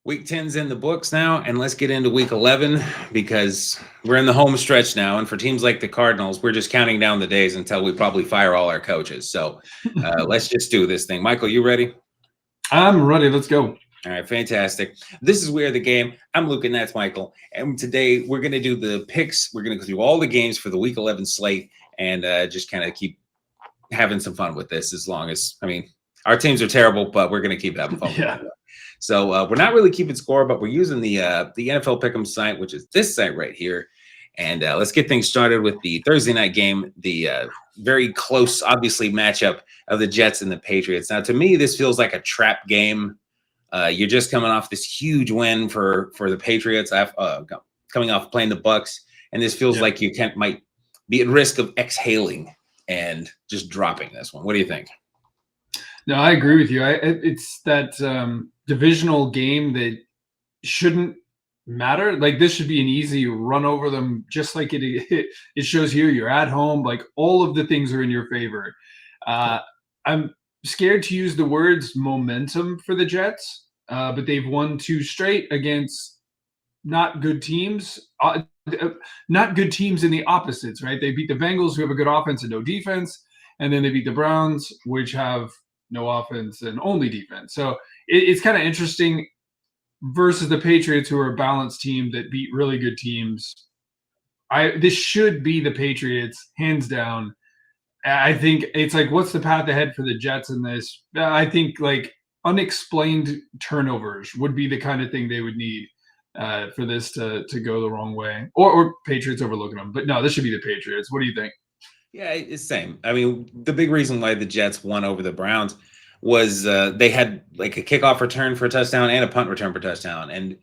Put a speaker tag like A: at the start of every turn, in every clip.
A: Week 10's in the books now, and let's get into week 11 because we're in the home stretch now. And for teams like the Cardinals, we're just counting down the days until we probably fire all our coaches. So let's just do this thing. Michael, you ready?
B: I'm ready. Let's go.
A: All right, fantastic. This is Where the Game. I'm Luke, and that's Michael. And today we're going to do the picks. We're going to go through all the games for the week 11 slate and just kind of keep having some fun with this as long as, our teams are terrible, but we're going to keep having fun.
B: Yeah.
A: So we're not really keeping score, but we're using the NFL Pick'em site, which is this site right here. And let's get things started with the Thursday night game, the very close, obviously, matchup of the Jets and the Patriots. Now, to me, this feels like a trap game. You're just coming off this huge win for the Patriots, coming off playing the Bucs, and this feels like you might be at risk of exhaling and just dropping this one. What do you think?
B: No, I agree with you. It's that divisional game that shouldn't matter. Like, this should be an easy run over them, just like it shows here. You're at home. Like, all of the things are in your favor. I'm scared to use the words momentum for the Jets, but they've won 2 straight against not good teams. Not good teams in the opposites, right? They beat the Bengals, who have a good offense and no defense, and then they beat the Browns, which have no offense and only defense. So it's kind of interesting versus the Patriots, who are a balanced team that beat really good teams. This should be the Patriots, hands down. I think it's like, what's the path ahead for the Jets in this? I think like unexplained turnovers would be the kind of thing they would need for this to go the wrong way, or Patriots overlooking them. But no, this should be the Patriots. What do you think?
A: Yeah, it's the same. The big reason why the Jets won over the Browns was they had like a kickoff return for a touchdown and a punt return for a touchdown. And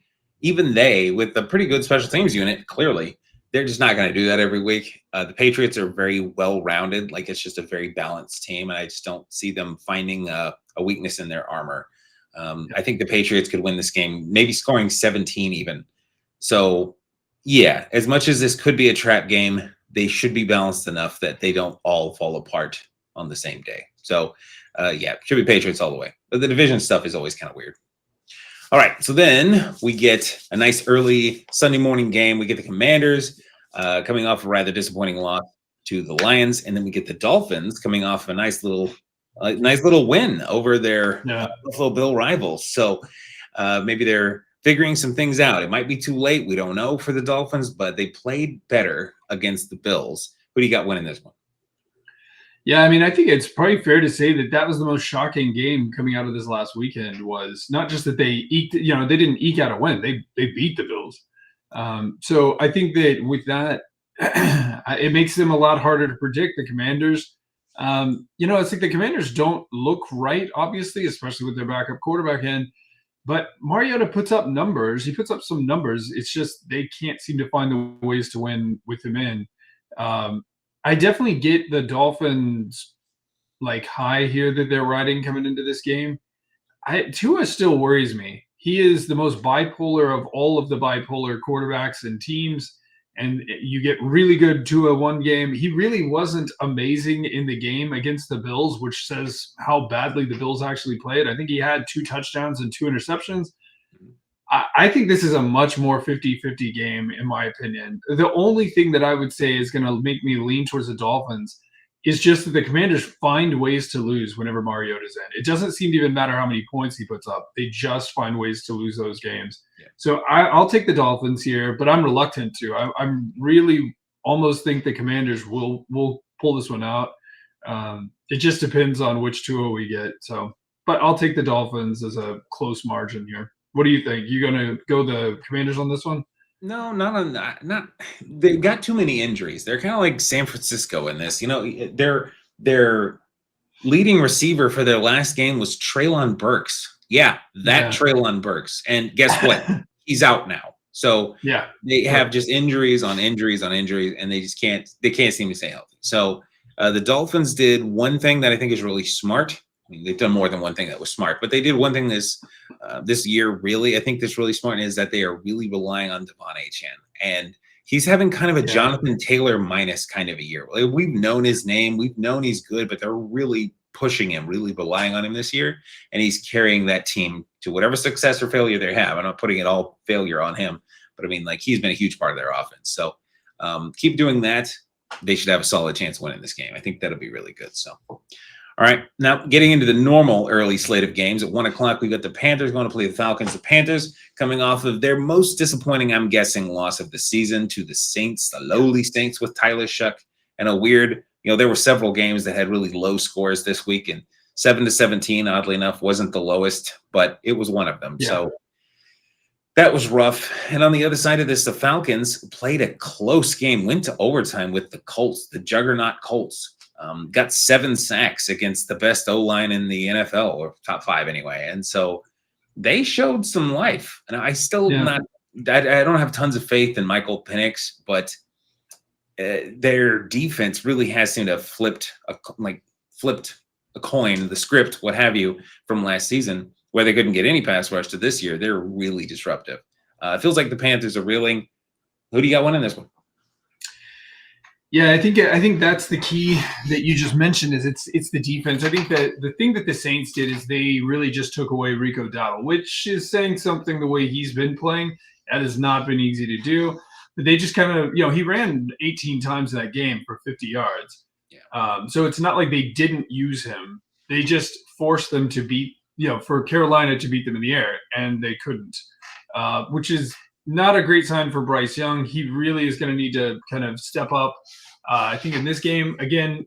A: even they, with a pretty good special teams unit, clearly, they're just not going to do that every week. The Patriots are very well-rounded. Like, it's just a very balanced team, and I just don't see them finding a weakness in their armor. I think the Patriots could win this game, maybe scoring 17 even. So, yeah, as much as this could be a trap game, they should be balanced enough that they don't all fall apart on the same day. So, should be Patriots all the way. But the division stuff is always kind of weird. All right, so then we get a nice early Sunday morning game. We get the Commanders coming off a rather disappointing loss to the Lions, and then we get the Dolphins coming off a nice little win over their Buffalo Bill rivals. So maybe they're figuring some things out. It might be too late. We don't know for the Dolphins, but they played better against the Bills. Who do you got winning this one?
B: Yeah, I think it's probably fair to say that was the most shocking game coming out of this last weekend. Was not just that they they didn't eke out a win. They beat the Bills. So I think that with that, it makes them a lot harder to predict. The Commanders, it's like the Commanders don't look right, obviously, especially with their backup quarterback in. But Mariota puts up numbers. He puts up some numbers. It's just they can't seem to find the ways to win with him in. I definitely get the Dolphins like high here that they're riding coming into this game. Tua still worries me. He is the most bipolar of all of the bipolar quarterbacks and teams. And you get really good Tua one game. He really wasn't amazing in the game against the Bills, which says how badly the Bills actually played. I think he had 2 touchdowns and 2 interceptions. I think this is a much more 50-50 game, in my opinion. The only thing that I would say is going to make me lean towards the Dolphins is just that the Commanders find ways to lose whenever Mariota's in. It doesn't seem to even matter how many points he puts up. They just find ways to lose those games. Yeah. So I'll take the Dolphins here, but I'm reluctant to. I'm really almost think the Commanders will pull this one out. It just depends on which Tua we get. So, but I'll take the Dolphins as a close margin here. What do you think? You going to go the Commanders on this one?
A: No, not on that. They've got too many injuries. They're kind of like San Francisco in this. Their leading receiver for their last game was Treylon Burks. Treylon Burks. And guess what? He's out now. So they have just injuries on injuries on injuries, and they just can't seem to stay healthy. So the Dolphins did one thing that I think is really smart. They've done more than one thing that was smart, but they did one thing this year, really. I think that's really smart is that they are really relying on Devon Achane. And he's having kind of a Jonathan Taylor minus kind of a year. We've known his name. We've known he's good, but they're really pushing him, really relying on him this year, and he's carrying that team to whatever success or failure they have. I'm not putting it all failure on him, but I mean, like, he's been a huge part of their offense. So keep doing that. They should have a solid chance of winning this game. I think that'll be really good. So, all right, now getting into the normal early slate of games at 1 o'clock, we got the Panthers going to play the Falcons. The Panthers coming off of their most disappointing, I'm guessing, loss of the season to the Saints, the lowly Saints with Tyler Shuck, and a weird, there were several games that had really low scores this week, and 7-17, oddly enough, wasn't the lowest, but it was one of them. Yeah. So that was rough. And on the other side of this, the Falcons played a close game, went to overtime with the Colts, the juggernaut Colts. Got 7 sacks against the best O-line in the NFL, or top 5 anyway. And so they showed some life. And I still I don't have tons of faith in Michael Penix, but their defense really has seemed to have flipped a coin, the script, what have you, from last season, where they couldn't get any pass rush to this year. They're really disruptive. It feels like the Panthers are reeling. Who do you got winning this one?
B: Yeah, I think that's the key that you just mentioned is it's the defense. I think that the thing that the Saints did is they really just took away Rico Dowdle, which is saying something the way he's been playing. That has not been easy to do. But they just kind of, he ran 18 times that game for 50 yards. Yeah. So it's not like they didn't use him. They just forced them to beat, for Carolina to beat them in the air, and they couldn't, which is not a great sign for Bryce Young. He really is going to need to kind of step up. I think in this game, again,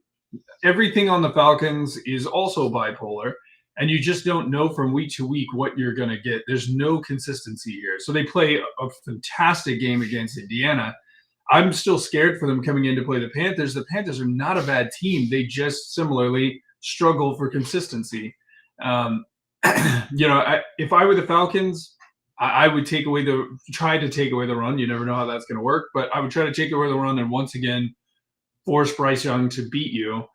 B: everything on the Falcons is also bipolar, and you just don't know from week to week what you're going to get. There's no consistency here. So they play a fantastic game against Indiana. I'm still scared for them coming in to play the Panthers. The Panthers are not a bad team. They just similarly struggle for consistency. If I were the Falcons, I would try to take away the run. You never know how that's going to work, but I would try to take away the run and once again force Bryce Young to beat you.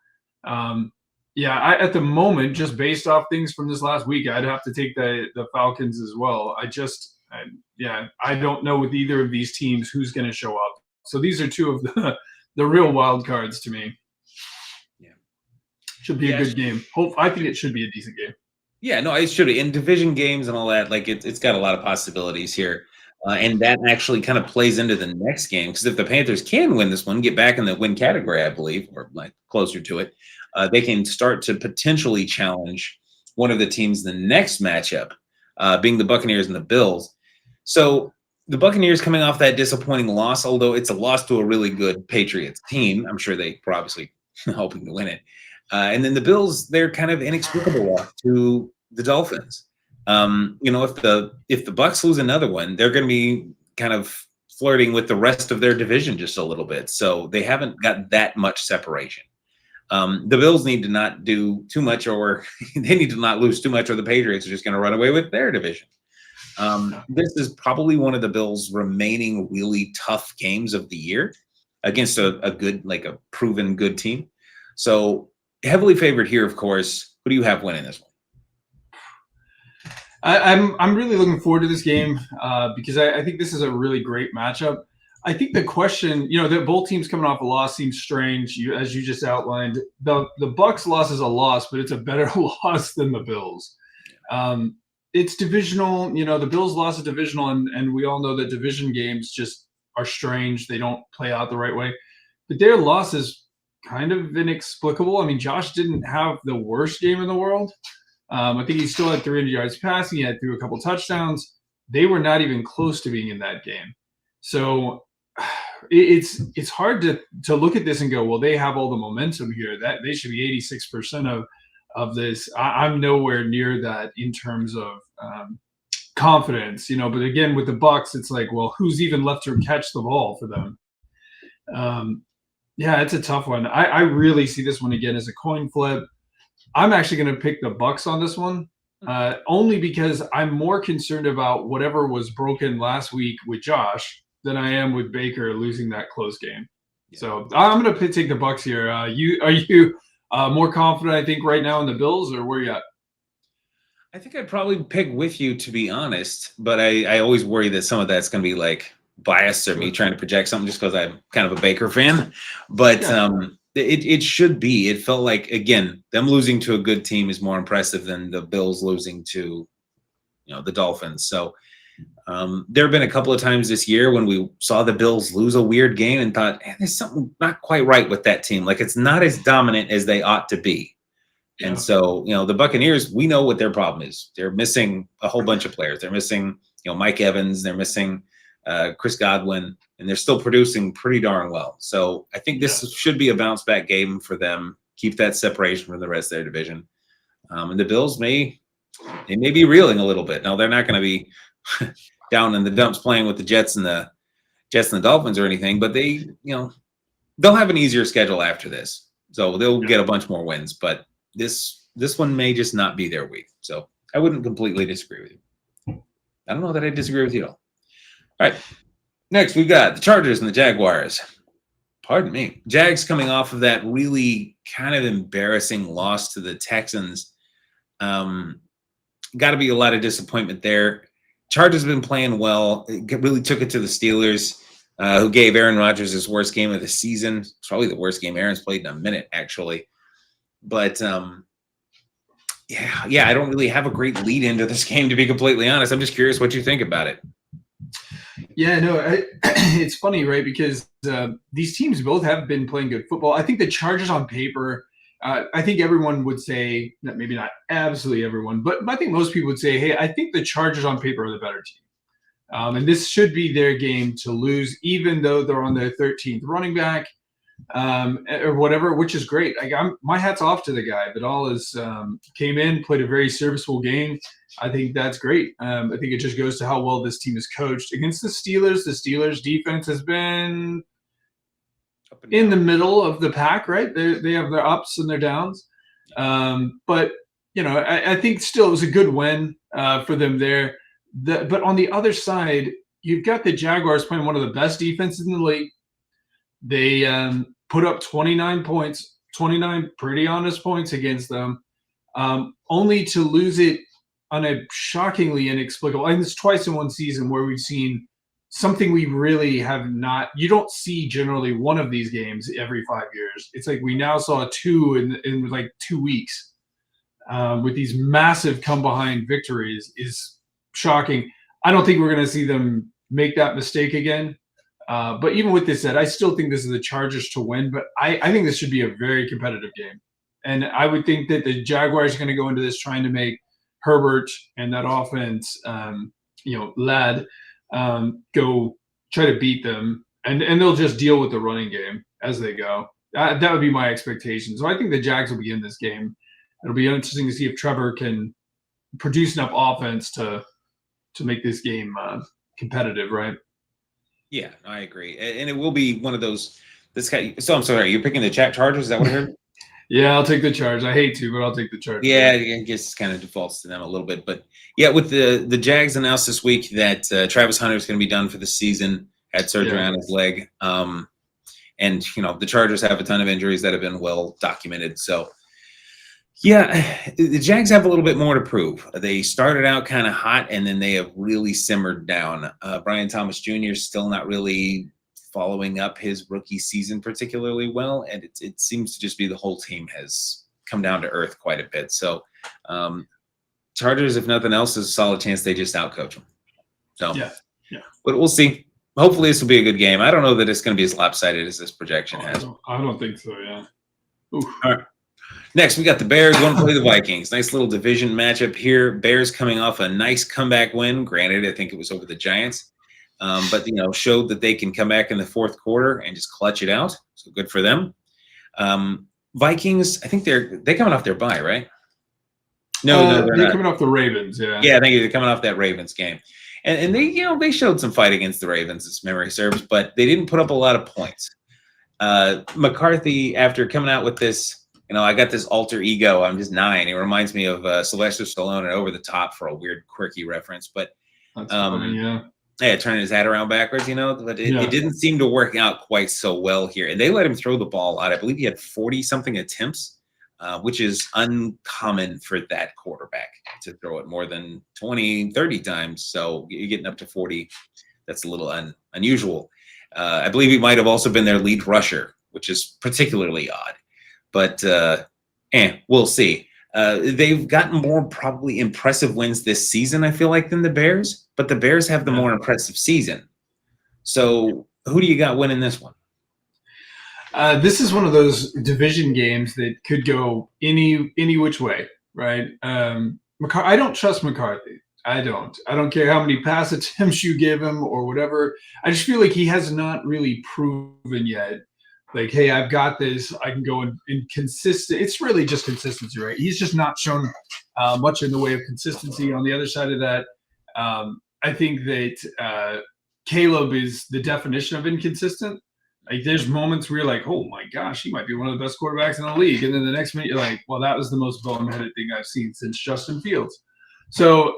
B: At the moment, just based off things from this last week, I'd have to take the Falcons as well. I don't know with either of these teams who's going to show up. So these are two of the real wild cards to me. Yeah, should be a good game. I think it should be a decent game.
A: Yeah, no, it should. In division games and all that, like it's got a lot of possibilities here. And that actually kind of plays into the next game, because if the Panthers can win this one, get back in the win category, I believe, or like closer to it, they can start to potentially challenge one of the teams in the next matchup, being the Buccaneers and the Bills. So the Buccaneers coming off that disappointing loss, although it's a loss to a really good Patriots team. I'm sure they were obviously hoping to win it. And then the Bills, they're kind of inexplicable loss to the Dolphins. If the Bucs lose another one, they're going to be kind of flirting with the rest of their division just a little bit. So they haven't got that much separation. The Bills need to not do too much, or they need to not lose too much, or the Patriots are just going to run away with their division. This is probably one of the Bills' remaining really tough games of the year against a good, like a proven good team. So heavily favored here, of course. Who do you have winning this one?
B: I'm really looking forward to this game because I think this is a really great matchup. I think the question, that both teams coming off a loss seems strange, as you just outlined. The Bucs loss is a loss, but it's a better loss than the Bills. It's divisional. The Bills loss is divisional, and we all know that division games just are strange. They don't play out the right way. But their loss is kind of inexplicable. I mean, Josh didn't have the worst game in the world. I think he still had 300 yards passing. He had threw a couple touchdowns. They were not even close to being in that game. So it's hard to look at this and go, well, they have all the momentum here. That they should be 86% of this. I'm nowhere near that in terms of confidence, But again, with the Bucs, it's like, well, who's even left to catch the ball for them? It's a tough one. I really see this one again as a coin flip. I'm actually going to pick the Bucs on this one, only because I'm more concerned about whatever was broken last week with Josh than I am with Baker losing that close game. Yeah. So I'm going to take the Bucs here. Are you more confident, I think, right now in the Bills, or where you at?
A: I think I'd probably pick with you, to be honest, but I always worry that some of that's going to be like biased or me trying to project something just because I'm kind of a Baker fan. But It should be. It felt like, again, them losing to a good team is more impressive than the Bills losing to, the Dolphins. So there have been a couple of times this year when we saw the Bills lose a weird game and thought, there's something not quite right with that team. Like, it's not as dominant as they ought to be.
B: Yeah.
A: And so, the Buccaneers, we know what their problem is. They're missing a whole bunch of players. They're missing, Mike Evans. They're missing Chris Godwin, and they're still producing pretty darn well. So I think this should be a bounce back game for them. Keep that separation from the rest of their division. And the Bills may be reeling a little bit. Now, they're not going to be down in the dumps playing with the Jets and the Dolphins or anything, but they'll have an easier schedule after this. So they'll get a bunch more wins, but this one may just not be their week. So I wouldn't completely disagree with you. I don't know that I disagree with you at all. All right. Next, we've got the Chargers and the Jaguars. Pardon me. Jags coming off of that really kind of embarrassing loss to the Texans. Got to be a lot of disappointment there. Chargers have been playing well. It really took it to the Steelers, who gave Aaron Rodgers his worst game of the season. It's probably the worst game Aaron's played in a minute, actually. But, I don't really have a great lead into this game, to be completely honest. I'm just curious what you think about it.
B: Yeah, no, it's funny, right? Because these teams both have been playing good football. I think the Chargers on paper, I think everyone would say, maybe not absolutely everyone, but I think most people would say, hey, I think the Chargers on paper are the better team. And this should be their game to lose, even though they're on their 13th running back or whatever, which is great. My hat's off to the guy. Vidal came in, played a very serviceable game. I think that's great. I think it just goes to how well this team is coached. Against the Steelers, the Steelers defense has been in the middle of the pack, right? They have their ups and their downs. But, I think still it was a good win for them there. But on the other side, you've got the Jaguars playing one of the best defenses in the league. They put up 29 points, 29 pretty honest points against them, only to lose it on a shockingly inexplicable. I think it's twice in one season where we've seen something we really have not. You don't see generally one of these games every 5 years. It's like we now saw two in like 2 weeks with these massive come behind victories is shocking. I don't think we're going to see them make that mistake again. But even with this said, I still think this is the Chargers to win, but I think this should be a very competitive game. And I would think that the Jaguars are going to go into this trying to make Herbert and that offense, lad, go try to beat them. And they'll just deal with the running game as they go. That would be my expectation. So I think the Jags will be in this game. It'll be interesting to see if Trevor can produce enough offense to make this game competitive, right?
A: Yeah, I agree. And it will be one of those so I'm sorry, you're picking the Chargers, is that what I heard?
B: Yeah, I'll take the Chargers. I hate to, but I'll take the Chargers.
A: Yeah, I guess it kind of defaults to them a little bit. But yeah, with the Jags announced this week that Travis Hunter is going to be done for the season, had surgery on his leg. And, the Chargers have a ton of injuries that have been well documented. So, yeah, the Jags have a little bit more to prove. They started out kind of hot, and then they have really simmered down. Brian Thomas Jr. is still not really following up his rookie season particularly well, and it seems to just be the whole team has come down to earth quite a bit. So Chargers, if nothing else, is a solid chance they just outcoach them. So yeah. But we'll see. Hopefully this will be a good game. I don't know that it's going to be as lopsided as this projection has.
B: I don't think so, yeah. Oof.
A: All right. Next, we got the Bears going to play the Vikings. Nice little division matchup here. Bears coming off a nice comeback win. Granted, I think it was over the Giants. But, showed that they can come back in the fourth quarter and just clutch it out. So good for them. Vikings, I think they're coming off their bye, right? No, they're not.
B: Coming off the Ravens, yeah.
A: Yeah, I think they're coming off that Ravens game. And they, they showed some fight against the Ravens, as memory serves, but they didn't put up a lot of points. McCarthy, after coming out with this, I got this alter ego. I'm just 9. It reminds me of Sylvester Stallone and Over the Top for a weird, quirky reference. But
B: that's funny, yeah.
A: Yeah, turning his hat around backwards, but it didn't seem to work out quite so well here. And they let him throw the ball out. I believe he had 40-something attempts, which is uncommon for that quarterback to throw it more than 20, 30 times. So you're getting up to 40. That's a little unusual. I believe he might have also been their lead rusher, which is particularly odd. But we'll see. They've gotten more probably impressive wins this season, I feel like, than the Bears, but the Bears have the more impressive season. So who do you got winning this one?
B: This is one of those division games that could go any which way, right? I don't trust McCarthy. I don't care how many pass attempts you give him or whatever. I just feel like he has not really proven yet. Like, hey, I've got this. I can go in consistent. It's really just consistency, right? He's just not shown much in the way of consistency. On the other side of that, I think that Caleb is the definition of inconsistent. Like, there's moments where you're like, oh my gosh, he might be one of the best quarterbacks in the league. And then the next minute you're like, well, that was the most boneheaded thing I've seen since Justin Fields. So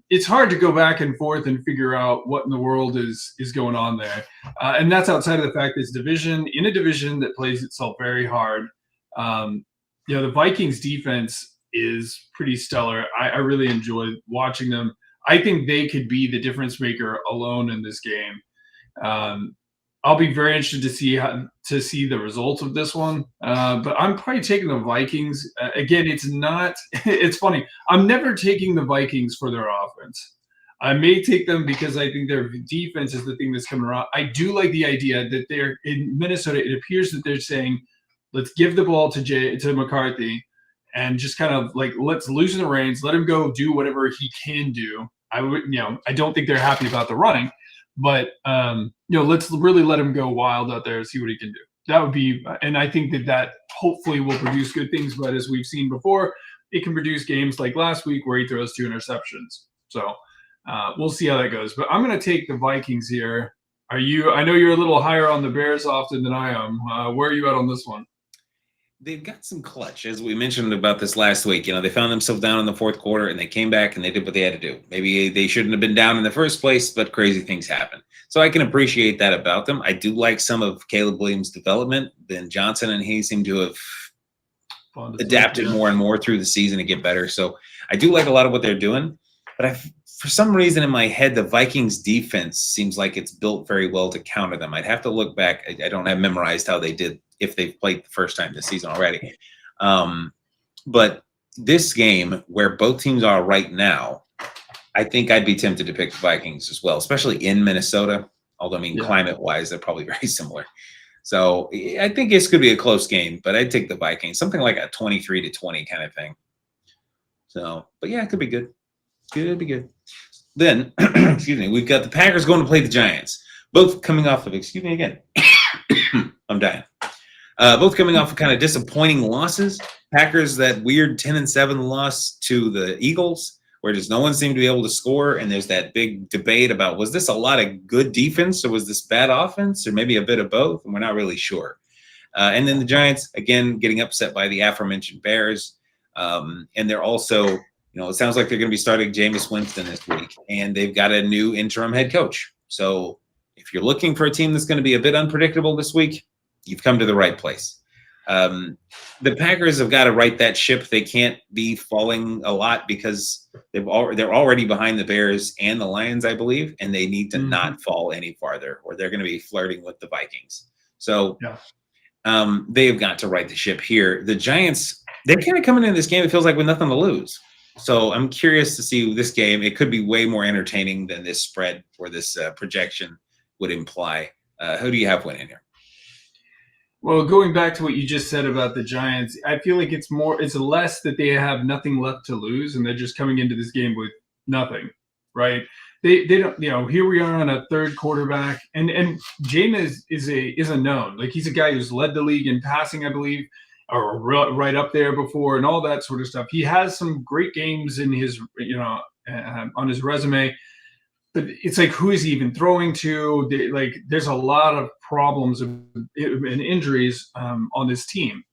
B: it's hard to go back and forth and figure out what in the world is going on there. And that's outside of the fact that it's in a division that plays itself very hard. The Vikings defense is pretty stellar. I really enjoy watching them. I think they could be the difference maker alone in this game. I'll be very interested to see the results of this one. But I'm probably taking the Vikings. Again, it's funny. I'm never taking the Vikings for their offense. I may take them because I think their defense is the thing that's coming around. I do like the idea that they're in Minnesota. It appears that they're saying, let's give the ball to McCarthy and just kind of like, let's loosen the reins, let him go do whatever he can do. I don't think they're happy about the running. But, let's really let him go wild out there and see what he can do. That would be – and I think that hopefully will produce good things. But as we've seen before, it can produce games like last week where he throws 2 interceptions. So we'll see how that goes. But I'm going to take the Vikings here. I know you're a little higher on the Bears often than I am. Where are you at on this one?
A: They've got some clutch, as we mentioned about this last week. They found themselves down in the fourth quarter, and they came back and they did what they had to do. Maybe they shouldn't have been down in the first place, but crazy things happen. So I can appreciate that about them. I do like some of Caleb Williams' development. Ben Johnson and he seem to have adapted more and more through the season to get better. So I do like a lot of what they're doing. But for some reason in my head, the Vikings defense seems like it's built very well to counter them. I'd have to look back. I don't have memorized how they did if they've played the first time this season already. But this game, where both teams are right now, I think I'd be tempted to pick the Vikings as well, especially in Minnesota. Although, climate-wise, they're probably very similar. So I think this could be a close game, but I'd take the Vikings, something like a 23-20 kind of thing. So, but yeah, it could be good. Could be good. Then, we've got the Packers going to play the Giants, both coming off of, excuse me again, I'm dying. Both coming off of kind of disappointing losses. Packers, that weird 10-7 loss to the Eagles, where just no one seemed to be able to score. And there's that big debate about, was this a lot of good defense or was this bad offense or maybe a bit of both? And we're not really sure. And then the Giants, again, getting upset by the aforementioned Bears. And they're also, it sounds like they're going to be starting Jameis Winston this week. And they've got a new interim head coach. So if you're looking for a team that's going to be a bit unpredictable this week, you've come to the right place. The Packers have got to right that ship. They can't be falling a lot because they're already behind the Bears and the Lions, I believe, and they need to not fall any farther, or they're going to be flirting with the Vikings. So they've got to right the ship here. The Giants, they're kind of coming into this game, it feels like, with nothing to lose. So I'm curious to see this game. It could be way more entertaining than this spread or this projection would imply. Who do you have winning here?
B: Well, going back to what you just said about the Giants, I feel like it's less that they have nothing left to lose and they're just coming into this game with nothing, right? They don't, here we are on a third quarterback, and Jameis is a known. Like, he's a guy who's led the league in passing, I believe, or right up there before, and all that sort of stuff. He has some great games in his, on his resume. But it's like, who is he even throwing to? There's a lot of problems and injuries on this team.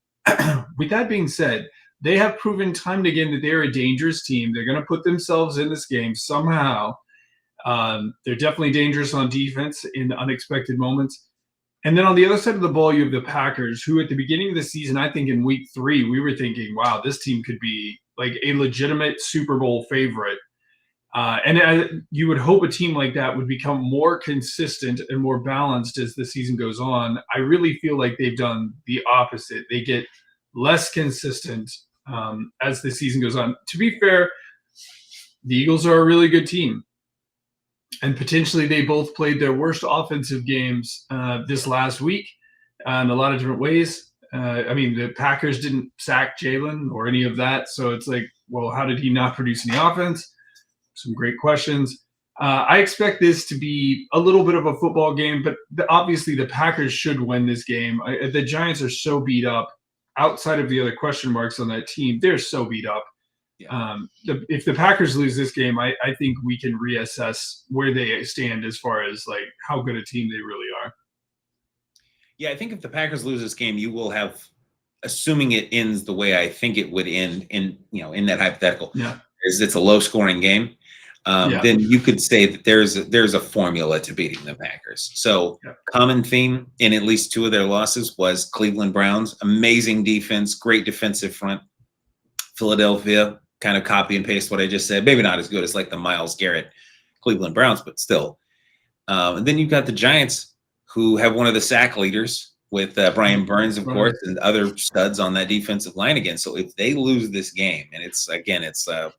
B: With that being said, they have proven time and again that they're a dangerous team. They're going to put themselves in this game somehow. They're definitely dangerous on defense in unexpected moments. And then on the other side of the ball, you have the Packers, who at the beginning of the season, I think in week 3, we were thinking, wow, this team could be like a legitimate Super Bowl favorite. You would hope a team like that would become more consistent and more balanced as the season goes on. I really feel like they've done the opposite. They get less consistent as the season goes on. To be fair, the Eagles are a really good team. And potentially they both played their worst offensive games this last week in a lot of different ways. I mean, the Packers didn't sack Jalen or any of that. So it's like, well, how did he not produce any offense? Some great questions. I expect this to be a little bit of a football game, but obviously the Packers should win this game. The Giants are so beat up. Outside of the other question marks on that team, they're so beat up. Yeah. If the Packers lose this game, I think we can reassess where they stand as far as like how good a team they really are.
A: Yeah, I think if the Packers lose this game, you will have, assuming it ends the way I think it would end in that hypothetical, is it's a low scoring game. Then you could say that there's a formula to beating the Packers. So common theme in at least two of their losses was Cleveland Browns, amazing defense, great defensive front. Philadelphia, kind of copy and paste what I just said. Maybe not as good as like the Myles Garrett Cleveland Browns, but still. And then you've got the Giants, who have one of the sack leaders with Brian Burns, of course, and other studs on that defensive line again. So if they lose this game, and it's 13-17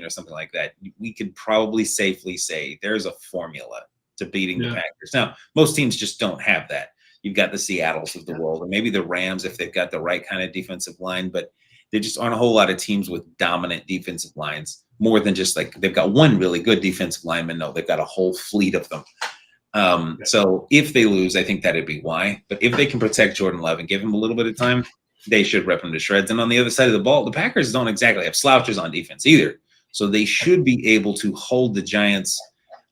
A: or something like that, we could probably safely say there's a formula to beating the Packers. Now, most teams just don't have that. You've got the Seattles of the world, or maybe the Rams if they've got the right kind of defensive line, but there just aren't a whole lot of teams with dominant defensive lines, more than just like they've got one really good defensive lineman. No, they've got a whole fleet of them. So if they lose, I think that'd be why. But if they can protect Jordan Love and give him a little bit of time, they should rip him to shreds. And on the other side of the ball, the Packers don't exactly have slouches on defense either. So they should be able to hold the Giants,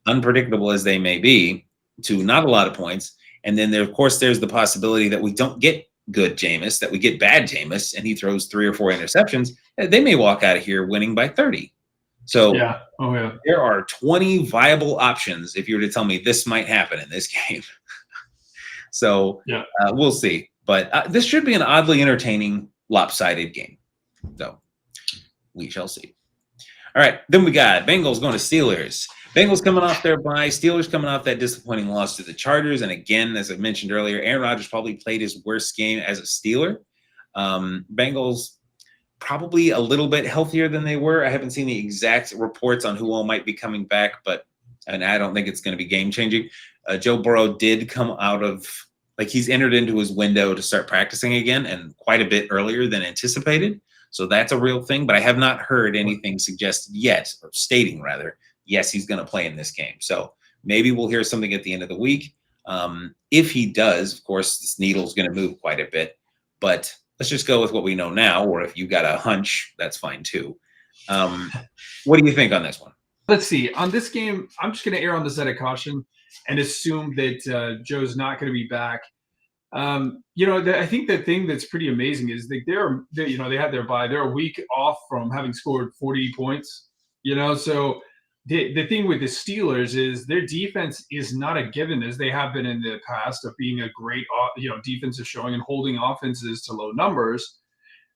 A: unpredictable as they may be, to not a lot of points. And then there's the possibility that we don't get good Jameis, that we get bad Jameis, and he throws 3 or 4 interceptions. They may walk out of here winning by 30. So there are 20 viable options if you were to tell me this might happen in this game. So we'll see. But this should be an oddly entertaining, lopsided game. So we shall see. All right, then we got Bengals going to Steelers. Bengals coming off their bye. Steelers coming off that disappointing loss to the Chargers. And again, as I mentioned earlier, Aaron Rodgers probably played his worst game as a Steeler. Bengals probably a little bit healthier than they were. I haven't seen the exact reports on who all might be coming back, and I don't think it's going to be game-changing. Joe Burrow did come out of, he's entered into his window to start practicing again, and quite a bit earlier than anticipated. So that's a real thing, but I have not heard anything suggested yet, or stating rather, yes, he's going to play in this game. So maybe we'll hear something at the end of the week. If he does, of course, this needle's going to move quite a bit, but let's just go with what we know now, or if you got a hunch, that's fine too. What do you think on this one?
B: Let's see. On this game, I'm just going to err on the side of caution and assume that Joe's not going to be back. I think the thing that's pretty amazing is they had their bye. They're a week off from having scored 40 points. So the thing with the Steelers is their defense is not a given as they have been in the past of being a great defensive showing and holding offenses to low numbers.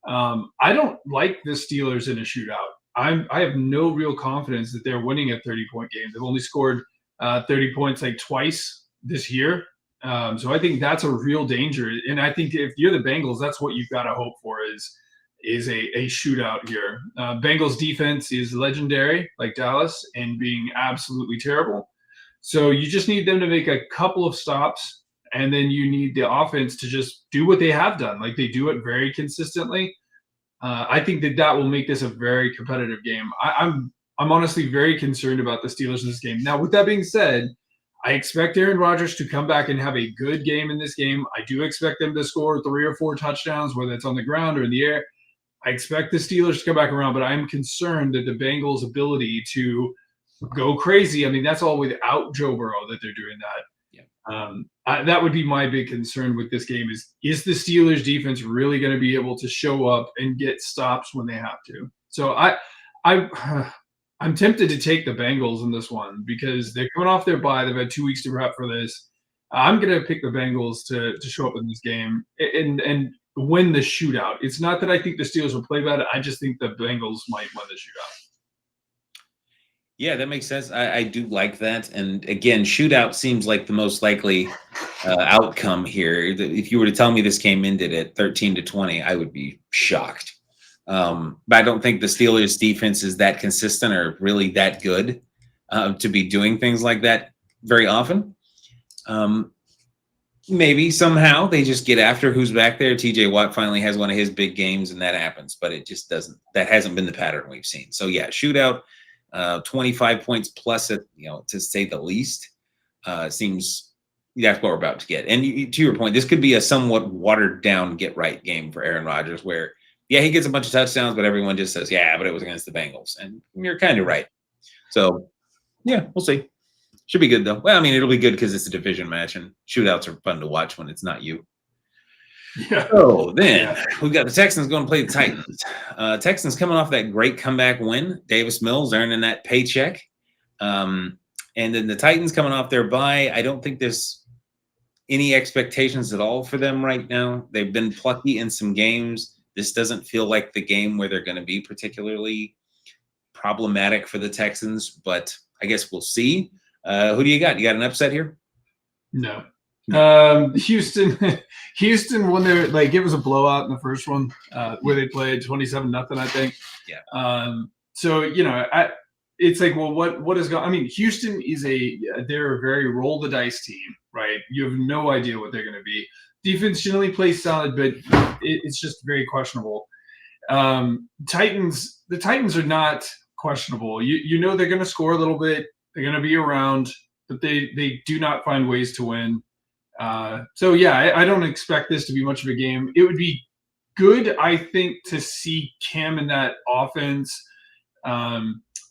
B: I don't like the Steelers in a shootout. I have no real confidence that they're winning a 30-point game. They've only scored 30 points twice this year. So I think that's a real danger. And I think if you're the Bengals, that's what you've got to hope for is a shootout here. Bengals defense is legendary, like Dallas, and being absolutely terrible. So you just need them to make a couple of stops, and then you need the offense to just do what they have done. They do it very consistently. I think that will make this a very competitive game. I'm honestly very concerned about the Steelers in this game. Now, with that being said, I expect Aaron Rodgers to come back and have a good game in this game. I do expect them to score 3 or 4 touchdowns, whether it's on the ground or in the air. I expect the Steelers to come back around, but I'm concerned that the Bengals' ability to go crazy, that's all without Joe Burrow that they're doing that. That would be my big concern with this game is the Steelers' defense really going to be able to show up and get stops when they have to? So I'm tempted to take the Bengals in this one because they're coming off their bye. They've had 2 weeks to prep for this. I'm going to pick the Bengals to show up in this game and win the shootout. It's not that I think the Steelers will play bad. I just think the Bengals might win the shootout.
A: Yeah, that makes sense. I do like that. And again, shootout seems like the most likely outcome here. If you were to tell me this game ended at 13-20, I would be shocked. But I don't think the Steelers' defense is that consistent or really that good to be doing things like that very often. Maybe somehow they just get after who's back there. TJ Watt finally has one of his big games, and that happens. But it just doesn't. That hasn't been the pattern we've seen. So yeah, shootout. 25 points plus, to say the least, seems that's what we're about to get. And to your point, this could be a somewhat watered down get right game for Aaron Rodgers, where yeah, he gets a bunch of touchdowns, but everyone just says, yeah, but it was against the Bengals, and you're kind of right. So yeah, we'll see. Should be good though. Well, I mean, it'll be good because it's a division match, and shootouts are fun to watch when it's not you.
B: Yeah.
A: So then we've got the Texans going to play the Titans. Texans coming off that great comeback win. Davis Mills earning that paycheck. And then the Titans coming off their bye. I don't think there's any expectations at all for them right now. They've been plucky in some games. This doesn't feel like the game where they're going to be particularly problematic for the Texans, but I guess we'll see. Who do you got? You got an upset here?
B: No. Houston won their, like, it was a blowout in the first one where they played 27-0, I think.
A: Yeah.
B: So, it's like, well, what is going, I mean, Houston they're a very roll the dice team, right? You have no idea what they're going to be. Defense generally plays solid, but it's just very questionable. The Titans are not questionable. They're going to score a little bit. They're going to be around, but they do not find ways to win. So yeah, I don't expect this to be much of a game. It would be good, I think, to see Cam in that offense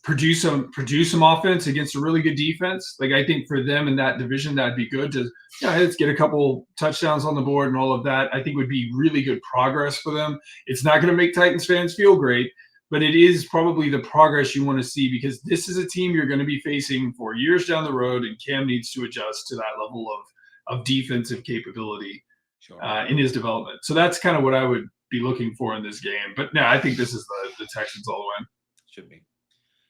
B: produce some offense against a really good defense. Like, I think for them in that division, that'd be good to let's get a couple touchdowns on the board and all of that. I think would be really good progress for them. It's not going to make Titans fans feel great, but it is probably the progress you want to see, because this is a team you're going to be facing for years down the road, and Cam needs to adjust to that level of defensive capability in his development. So that's kind of what I would be looking for in this game. But no, I think this is the Texans all the way.
A: Should be.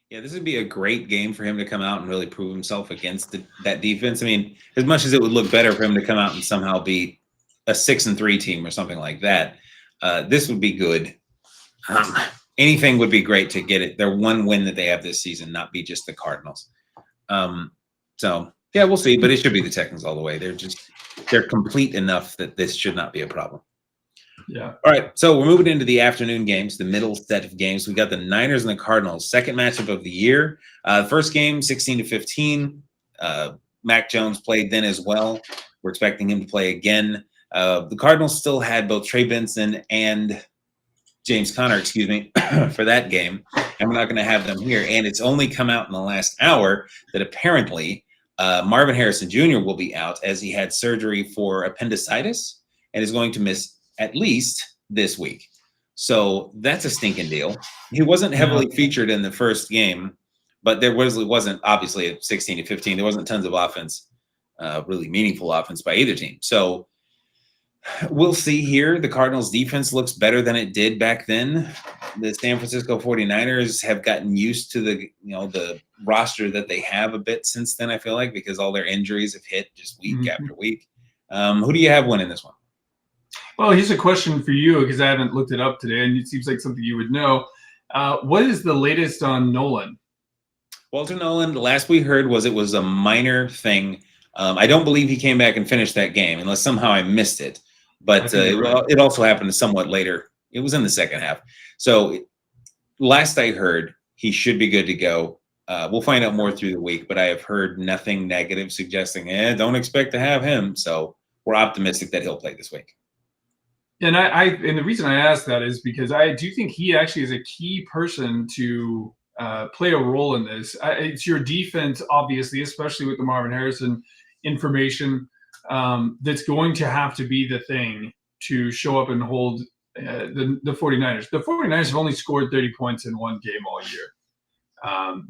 A: Yeah, this would be a great game for him to come out and really prove himself against that defense. I mean, as much as it would look better for him to come out and somehow be a 6-3 team or something like that, this would be good. Anything would be great to get it. Their one win that they have this season, not be just the Cardinals. So yeah, we'll see, but it should be the Texans all the way. They're complete enough that this should not be a problem.
B: Yeah.
A: All right, so we're moving into the afternoon games, the middle set of games. We got the Niners and the Cardinals, second matchup of the year. First game, 16-15. Mac Jones played then as well. We're expecting him to play again. The Cardinals still had both Trey Benson and James Conner, for that game, and we're not going to have them here. And it's only come out in the last hour that apparently Marvin Harrison Jr. will be out, as he had surgery for appendicitis and is going to miss at least this week. So that's a stinking deal. He wasn't heavily featured in the first game, but there wasn't obviously at 16-15. There wasn't tons of offense, really meaningful offense by either team. So we'll see here. The Cardinals defense looks better than it did back then. The San Francisco 49ers have gotten used to the roster that they have a bit since then, I feel like, because all their injuries have hit just week after week. Who do you have winning this one?
B: Well, here's a question for you, because I haven't looked it up today, and it seems like something you would know. What is the latest on Nolan?
A: Walter Nolan, the last we heard was it was a minor thing. I don't believe he came back and finished that game, unless somehow I missed it. But it also happened somewhat later. It was in the second half. So last I heard, he should be good to go. We'll find out more through the week, but I have heard nothing negative suggesting, don't expect to have him. So we're optimistic that he'll play this week.
B: And and the reason I asked that is because I do think he actually is a key person to play a role in this. It's your defense, obviously, especially with the Marvin Harrison information, that's going to have to be the thing to show up and hold the 49ers. The 49ers have only scored 30 points in one game all year.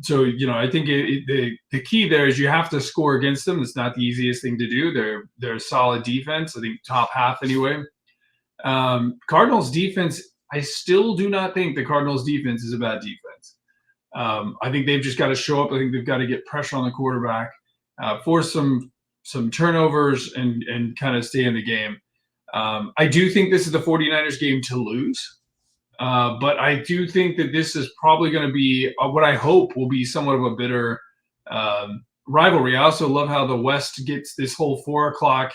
B: So, I think the key there is you have to score against them. It's not the easiest thing to do. They're a solid defense, I think top half anyway. Cardinals defense, I still do not think the Cardinals defense is a bad defense. I think they've just got to show up. I think they've got to get pressure on the quarterback, force some turnovers, and kind of stay in the game. I do think this is the 49ers game to lose. But I do think that this is probably going to be what I hope will be somewhat of a bitter rivalry. I also love how the West gets this whole 4 o'clock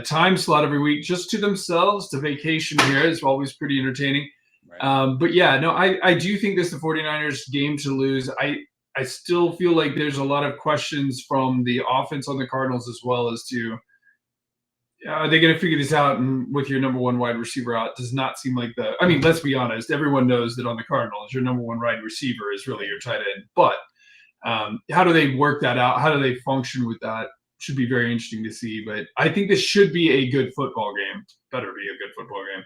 B: time slot every week just to themselves to vacation here. It's always pretty entertaining. Right. But yeah, no, I do think this is the 49ers game to lose. I still feel like there's a lot of questions from the offense on the Cardinals as well as to are they going to figure this out? And with your number one wide receiver out, does not seem like I mean, let's be honest. Everyone knows that on the Cardinals, your number one wide receiver is really your tight end. But how do they work that out? How do they function with that? Should be very interesting to see. But I think this should be a good football game. Better be a good football game.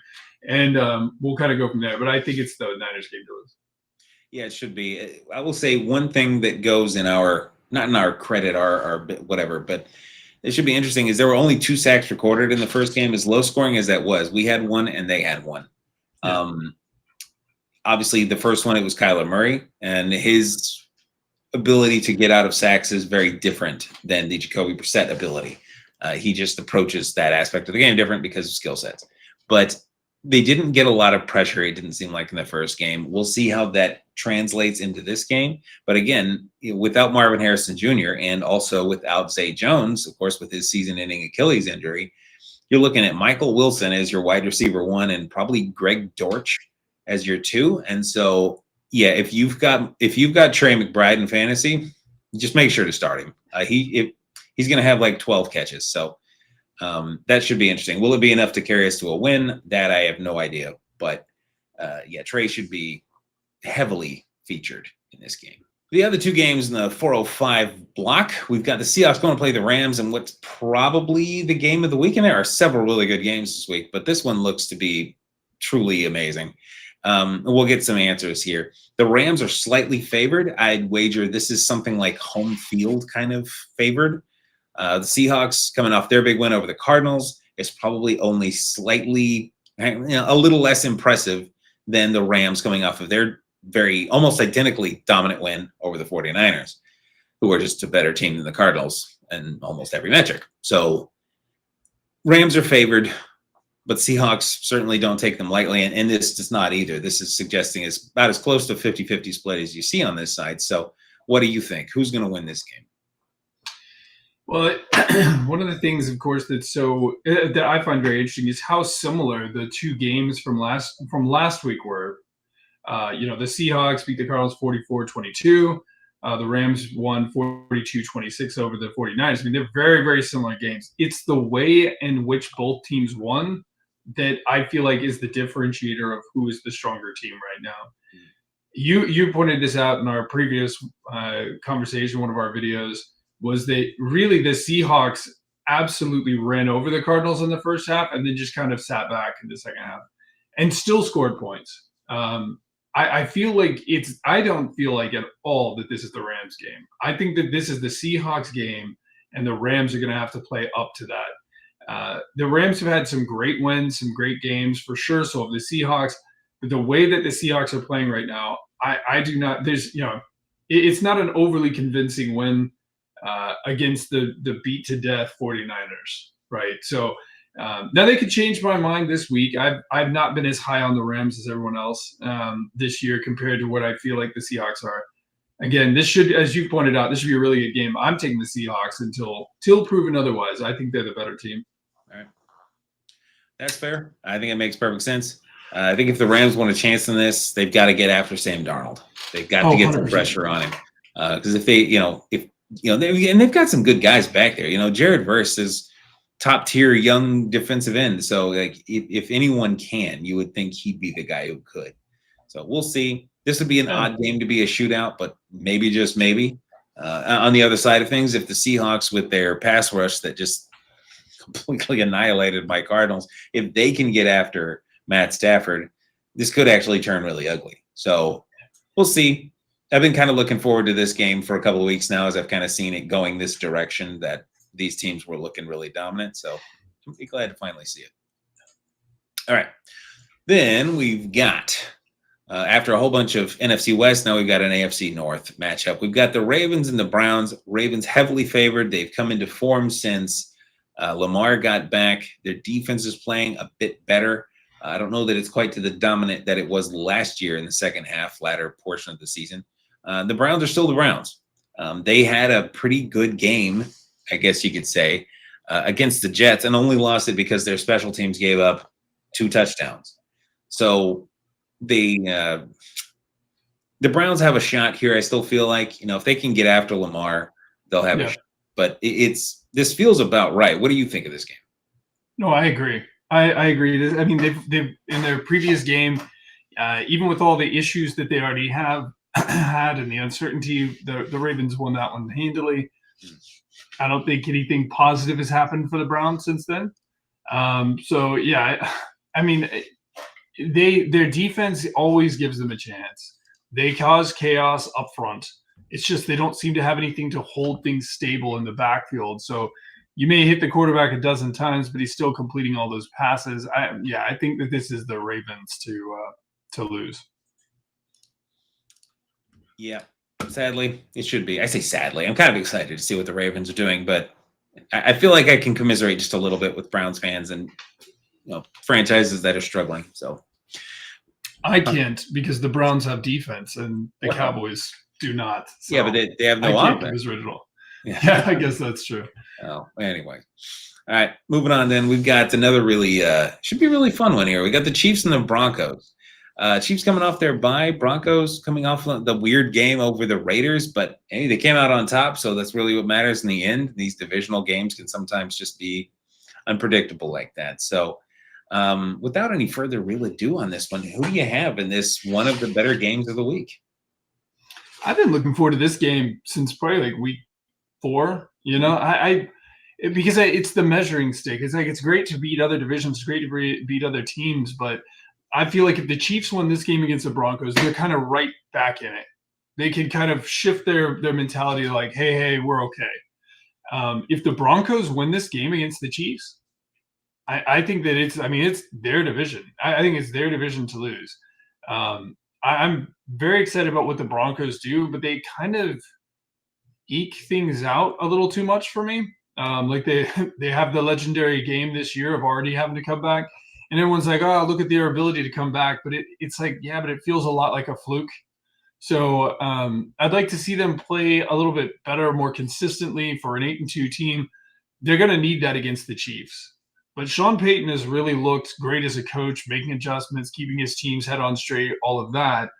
B: And we'll kind of go from there. But I think it's the Niners game to lose.
A: Yeah, it should be. I will say one thing that goes in not in our credit, our whatever, but it should be interesting is there were only 2 sacks recorded in the first game. As low scoring as that was, we had 1 and they had 1. Yeah. Obviously, the first one, it was Kyler Murray, and his ability to get out of sacks is very different than the Jacoby Brissett ability. He just approaches that aspect of the game different because of skill sets. But they didn't get a lot of pressure, it didn't seem like, in the first game. We'll see how that translates into this game. But again, without Marvin Harrison Jr. and also without Zay Jones, of course, with his season-ending Achilles injury, you're looking at Michael Wilson as your wide receiver 1 and probably Greg Dortch as your 2. And so, yeah, if you've got Trey McBride in fantasy, just make sure to start him. He's going to have like 12 catches. So that should be interesting. Will it be enough to carry us to a win? That I have no idea. But yeah, Trey should be heavily featured in this game. The other 2 games in the 405 block, we've got the Seahawks going to play the Rams, and what's probably the game of the week. And there are several really good games this week, but this one looks to be truly amazing. We'll get some answers here. The Rams are slightly favored. I'd wager this is something like home field kind of favored. The Seahawks coming off their big win over the Cardinals is probably only slightly, a little less impressive than the Rams coming off of their very almost identically dominant win over the 49ers, who are just a better team than the Cardinals in almost every metric. So Rams are favored, but Seahawks certainly don't take them lightly. And this does not either. This is suggesting it's about as close to a 50-50 split as you see on this side. So what do you think? Who's going to win this game?
B: Well, one of the things, of course, that I find very interesting is how similar the 2 games from last week were. The Seahawks beat the Cardinals 44-22. The Rams won 42-26 over the 49ers. I mean, they're very, very similar games. It's the way in which both teams won that I feel like is the differentiator of who is the stronger team right now. You pointed this out in our previous conversation, one of our videos, was that really the Seahawks absolutely ran over the Cardinals in the first half and then just kind of sat back in the second half and still scored points. I feel like I don't feel like at all that this is the Rams game. I think that this is the Seahawks game, and the Rams are going to have to play up to that. The Rams have had some great wins, some great games for sure. So the Seahawks, but the way that the Seahawks are playing right now, I do not. It's not an overly convincing win against the beat to death 49ers, right? So. Now they could change my mind this week. I've not been as high on the Rams as everyone else this year compared to what I feel like the Seahawks are. Again, this should, as you pointed out, this should be a really good game. I'm taking the Seahawks until proven otherwise. I think they're the better team.
A: All right, that's fair. I think it makes perfect sense. I think if the Rams want a chance in this, they've got to get after Sam Darnold. They've got to get some pressure on him because if they've got some good guys back there. Jared Verse is top tier young defensive end. So like if anyone can, you would think he'd be the guy who could. So we'll see. This would be an odd game to be a shootout, but maybe just maybe. On the other side of things, if the Seahawks with their pass rush that just completely annihilated my Cardinals, if they can get after Matt Stafford, this could actually turn really ugly. So we'll see. I've been kind of looking forward to this game for a couple of weeks now as I've kind of seen it going this direction that these teams were looking really dominant. So I'm glad to finally see it. All right. Then we've got After a whole bunch of NFC West, now we've got an AFC North matchup. We've got the Ravens and the Browns. Ravens heavily favored. They've come into form since Lamar got back. Their defense is playing a bit better. I don't know that it's quite to the dominant that it was last year in the second half, latter portion of the season. The Browns are still the Browns. They had a pretty good game, I guess you could say, against the Jets, and only lost it because their special teams gave up 2 touchdowns. So the Browns have a shot here. I still feel like, if they can get after Lamar, they'll have a shot. But this feels about right. What do you think of this game?
B: No, I agree. I agree. I mean, they've in their previous game, even with all the issues that they already have had and the uncertainty, the Ravens won that one handily. I don't think anything positive has happened for the Browns since then. So yeah, I mean, their defense always gives them a chance. They cause chaos up front. It's just they don't seem to have anything to hold things stable in the backfield. So you may hit the quarterback a dozen times, but he's still completing all those passes. I think that this is the Ravens to lose.
A: Yeah, sadly, it should be. I say sadly. I'm kind of excited to see what the Ravens are doing, but I feel like I can commiserate just a little bit with Browns fans and franchises that are struggling. So
B: I can't because the Browns have defense and the Cowboys do not. So
A: yeah, but they have no offense.
B: Yeah, I guess that's true.
A: Oh, anyway. All right, moving on then. We've got another really should be a really fun one here. We got the Chiefs and the Broncos. Chiefs coming off their bye, Broncos coming off the weird game over the Raiders, but hey, they came out on top, so that's really what matters in the end. These divisional games can sometimes just be unpredictable like that. So without any further real ado on this one, who do you have in this one of the better games of the week?
B: I've been looking forward to this game since probably like week 4. Because it's the measuring stick. It's like it's great to beat other divisions, it's great to beat other teams, but I feel like if the Chiefs won this game against the Broncos, they're kind of right back in it. They can kind of shift their mentality like, hey, we're okay. If the Broncos win this game against the Chiefs, I think that it's their division. I think it's their division to lose. I'm very excited about what the Broncos do, but they kind of eke things out a little too much for me. Like they have the legendary game this year of already having to come back, and everyone's like, oh, look at their ability to come back. But it's like, yeah, but it feels a lot like a fluke. So I'd like to see them play a little bit better, more consistently for an 8-2 team. They're going to need that against the Chiefs. But Sean Payton has really looked great as a coach, making adjustments, keeping his team's head on straight, all of that.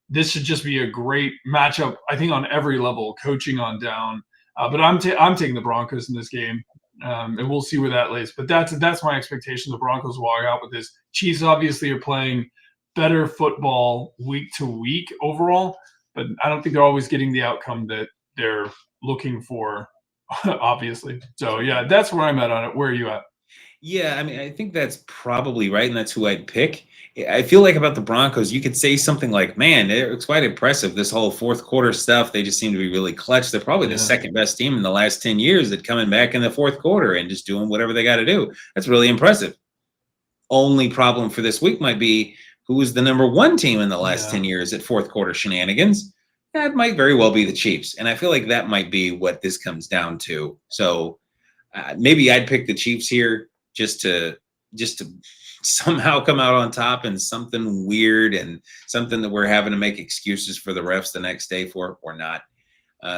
B: This should just be a great matchup, I think, on every level, coaching on down. But I'm taking the Broncos in this game, and we'll see where that lays. But that's my expectation. The Broncos walk out with this. Chiefs obviously are playing better football week to week overall, but I don't think they're always getting the outcome that they're looking for, obviously. So, yeah, that's where I'm at on it. Where are you at?
A: Yeah, I mean, I think that's probably right, and that's who I'd pick. I feel like about the Broncos, you could say something like, man, it's quite impressive, this whole fourth quarter stuff. They just seem to be really clutch. They're probably the second best team in the last 10 years at coming back in the fourth quarter and just doing whatever they got to do. That's really impressive. Only problem for this week might be who was the number 1 team in the last 10 years at fourth quarter shenanigans. That might very well be the Chiefs, and I feel like that might be what this comes down to. So maybe I'd pick the Chiefs here just to somehow come out on top in something weird and something that we're having to make excuses for the refs the next day for or not,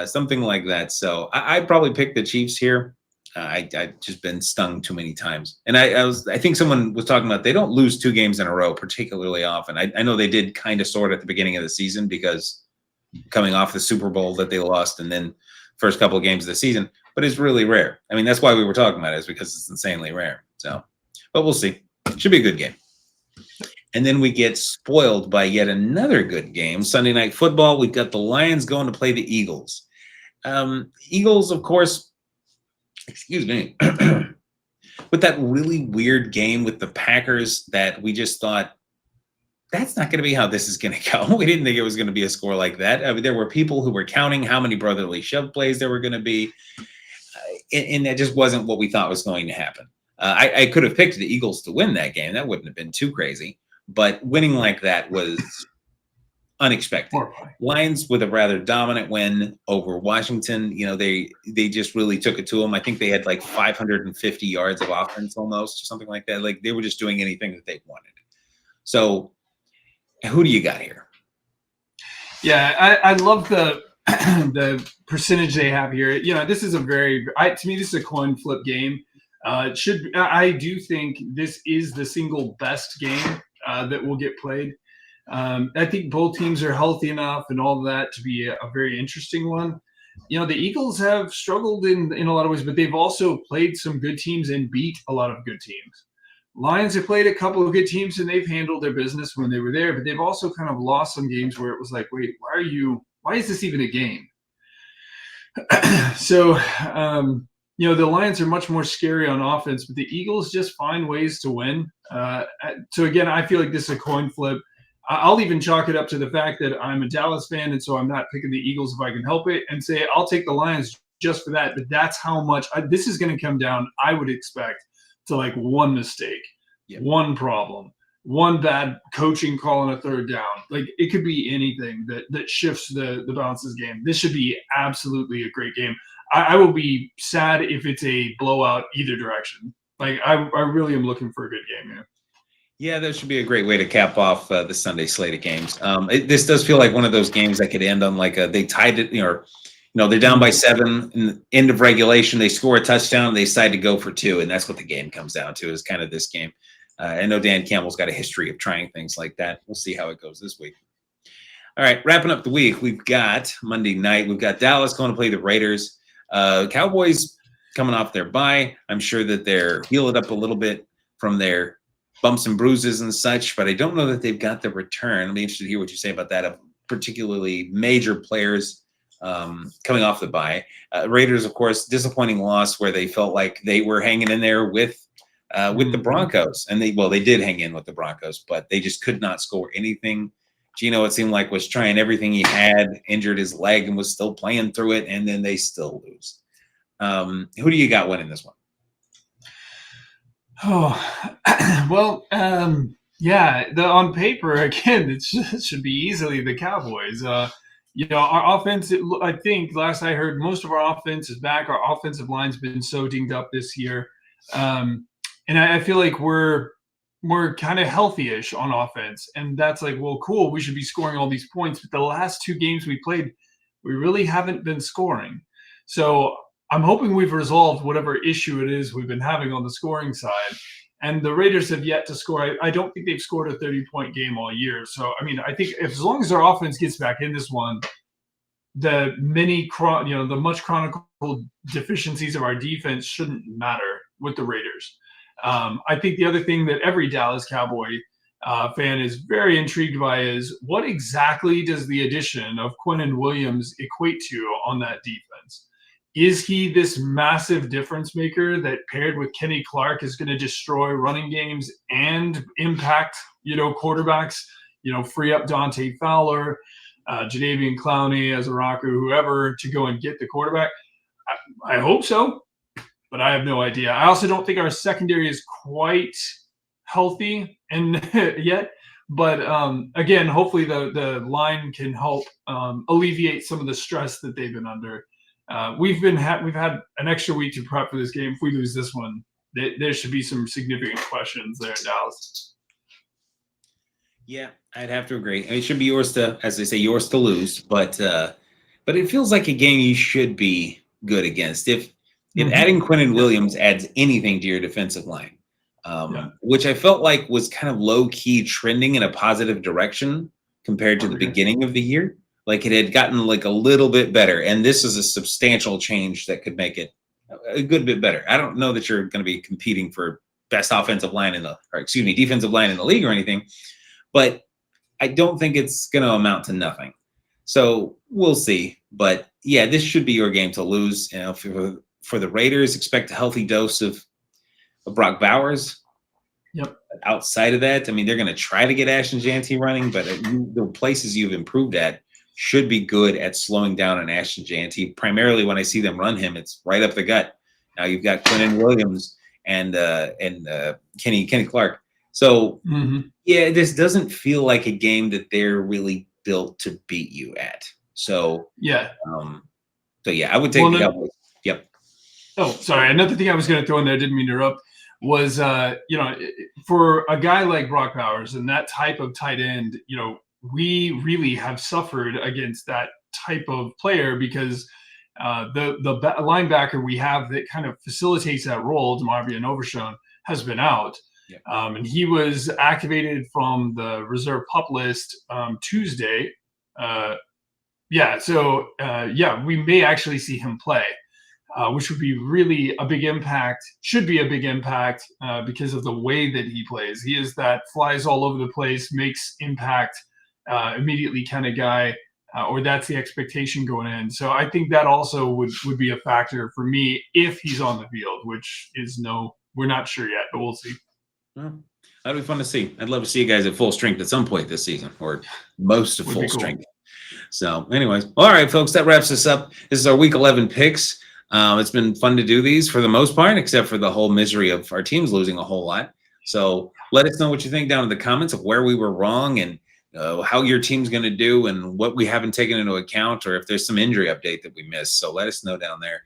A: something like that. So I'd probably pick the Chiefs here. I've just been stung too many times, and I think someone was talking about they don't lose 2 games in a row particularly often. I know they did kind of sort at the beginning of the season because coming off the Super Bowl that they lost and then first couple of games of the season, but it's really rare. I mean, that's why we were talking about it, is because it's insanely rare. So, but we'll see. Should be a good game. And then we get spoiled by yet another good game. Sunday Night Football, we've got the Lions going to play the Eagles. Eagles, of course, excuse me, with that really weird game with the Packers that we just thought, that's not going to be how this is going to go. We didn't think it was going to be a score like that. I mean, there were people who were counting how many brotherly shove plays there were going to be, and that just wasn't what we thought was going to happen. I could have picked the Eagles to win that game. That wouldn't have been too crazy. But winning like that was unexpected.
B: Horrifying.
A: Lions with a rather dominant win over Washington. They just really took it to them. I think they had like 550 yards of offense almost, or something like that. Like they were just doing anything that they wanted. So who do you got here?
B: Yeah, I love the the percentage they have here. This is to me, this is a coin flip game. I do think this is the single best game that will get played. I think both teams are healthy enough and all of that to be a very interesting one. The Eagles have struggled in a lot of ways, but they've also played some good teams and beat a lot of good teams. Lions have played a couple of good teams and they've handled their business when they were there, but they've also kind of lost some games where it was like, wait, why is this even a game? So, the Lions are much more scary on offense, but the Eagles just find ways to win. So again, I feel like this is a coin flip. I'll even chalk it up to the fact that I'm a Dallas fan, and so I'm not picking the Eagles if I can help it, and say I'll take the Lions just for that. But that's how much this is going to come down, I would expect, to like one mistake, one problem, one bad coaching call on a third down. Like it could be anything that shifts the balance of this game. This should be absolutely a great game. I will be sad if it's a blowout either direction. Like I really am looking for a good game here.
A: Yeah, that should be a great way to cap off the Sunday slate of games. This does feel like one of those games that could end on like they tied it, they're down by 7 in the end of regulation. They score a touchdown. They decide to go for 2, and that's what the game comes down to. Is kind of this game. I know Dan Campbell's got a history of trying things like that. We'll see how it goes this week. All right, wrapping up the week, we've got Monday night. We've got Dallas going to play the Raiders. Cowboys coming off their bye. I'm sure that they're healed up a little bit from their bumps and bruises and such, but I don't know that they've got the return. I'll be interested to hear what you say about that, of particularly major players coming off the bye. Raiders, of course, disappointing loss where they felt like they were hanging in there with the Broncos, and they did hang in with the Broncos, but they just could not score anything. Gino, it seemed like, was trying everything he had, injured his leg, and was still playing through it, and then they still lose. Who do you got winning this one?
B: Oh, well, on paper, again, it should be easily the Cowboys. Our offense, I think last I heard, most of our offense is back. Our offensive line's been so dinged up this year. And I feel like we're kind of healthy-ish on offense. And that's like, well, cool, we should be scoring all these points. But the last 2 games we played, we really haven't been scoring. So I'm hoping we've resolved whatever issue it is we've been having on the scoring side. And the Raiders have yet to score. I don't think they've scored a 30-point game all year. So, I mean, I think as long as our offense gets back in this one, the much chronicled deficiencies of our defense shouldn't matter with the Raiders. I think the other thing that every Dallas Cowboy fan is very intrigued by is what exactly does the addition of Quinnen Williams equate to on that defense? Is he this massive difference maker that paired with Kenny Clark is going to destroy running games and impact, quarterbacks, free up Dante Fowler, Jadeveon Clowney, Azaraku, whoever to go and get the quarterback? I hope so, but I have no idea. I also don't think our secondary is quite healthy and yet. But again, hopefully the line can help alleviate some of the stress that they've been under. We've had an extra week to prep for this game. If we lose this one, there should be some significant questions there in Dallas.
A: Yeah, I'd have to agree. It should be yours to, as they say, yours to lose. But it feels like a game you should be good against. If adding Quinnen Williams adds anything to your defensive line, which I felt like was kind of low key trending in a positive direction compared to the beginning of the year. Like it had gotten like a little bit better, and this is a substantial change that could make it a good bit better. I don't know that you're going to be competing for best defensive line in the league or anything, but I don't think it's going to amount to nothing. So we'll see. But yeah, this should be your game to lose. For the Raiders, expect a healthy dose of Brock Bowers.
B: Yep.
A: Outside of that, I mean, they're going to try to get Ashton Jeanty running, but the places you've improved at should be good at slowing down an Ashton Jeanty. Primarily when I see them run him, it's right up the gut. Now you've got Quinnen Williams and Kenny Clark. So yeah, this doesn't feel like a game that they're really built to beat you at. So
B: Yeah.
A: I would take the Cowboys. Yep.
B: Oh, sorry. Another thing I was going to throw in there, didn't mean to interrupt, was for a guy like Brock Bowers and that type of tight end, we really have suffered against that type of player because the linebacker we have that kind of facilitates that role, DeMarvion Overshown, has been out.
A: Yep.
B: And he was activated from the reserve pup list Tuesday. We may actually see him play. Which would be really a big impact, should be a big impact because of the way that he plays. He is that flies all over the place, makes impact immediately kind of guy, or that's the expectation going in. So I think that also would be a factor for me if he's on the field, which is we're not sure yet, but we'll see.
A: Well, that'd be fun to see. I'd love to see you guys at full strength at some point this season, or most of full strength. So anyways, all right, folks, that wraps us up. This is our Week 11 picks. It's been fun to do these for the most part, except for the whole misery of our teams losing a whole lot. So let us know what you think down in the comments of where we were wrong and how your team's going to do and what we haven't taken into account, or if there's some injury update that we missed. So let us know down there.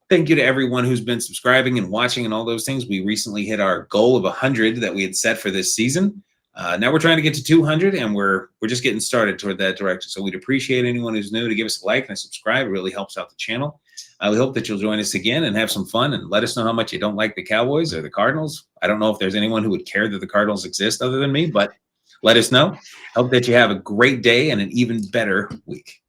A: Thank you to everyone who's been subscribing and watching and all those things. We recently hit our goal of 100 that we had set for this season. Now we're trying to get to 200, and we're just getting started toward that direction. So we'd appreciate anyone who's new to give us a like and a subscribe. It really helps out the channel. We hope that you'll join us again and have some fun and let us know how much you don't like the Cowboys or the Cardinals. I don't know if there's anyone who would care that the Cardinals exist other than me, but let us know. Hope that you have a great day and an even better week.